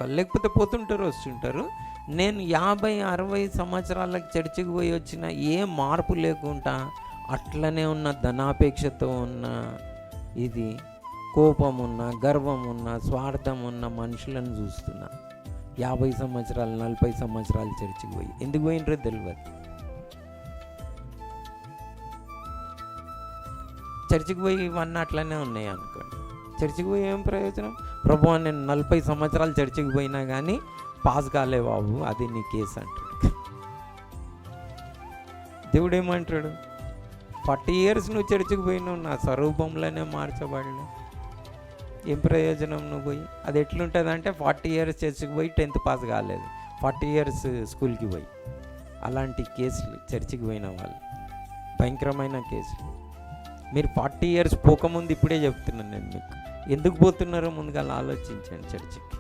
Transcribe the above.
నమ్మకాలు, లేకపోతే పోతుంటారు వస్తుంటారు. నేను 50-60 సంవత్సరాలకు చర్చికి పోయి వచ్చిన ఏ మార్పు లేకుండా అట్లనే ఉన్న ధనాపేక్షతో ఉన్న, ఇది కోపం ఉన్న, గర్వం ఉన్న, స్వార్థం ఉన్న మనుషులను చూస్తున్నా. 50 సంవత్సరాలు 40 సంవత్సరాలు చర్చికి పోయి ఎందుకు పోయినరో తెలియదు. చర్చికి పోయి ఇవన్నీ అట్లనే ఉన్నాయి అనుకోండి. చర్చికి పోయి ఏం ప్రయోజనం? ప్రభువా నేను 40 సంవత్సరాలు చర్చికి పోయినా కానీ పాస్ కాలే బాబు, అది నీ కేసు అంటాడు. దేవుడు ఏమంటాడు? 40 years నువ్వు చర్చికి పోయినావు, నా స్వరూపంలోనే మార్చబడలే, ఏం ప్రయోజనం నువ్వు పోయి? అది ఎట్లుంటుంది అంటే 40 years చర్చికి పోయి 10th పాస్ కాలేదు, 40 years స్కూల్కి పోయి. అలాంటి కేసులు చర్చికి పోయిన వాళ్ళు, భయంకరమైన కేసులు. మీరు 40 years పోకముందు ఇప్పుడే చెప్తున్నాను నేను మీకు. ఎందుకు పోతున్నారో ముందుగా ఆలోచించండి చర్చికి.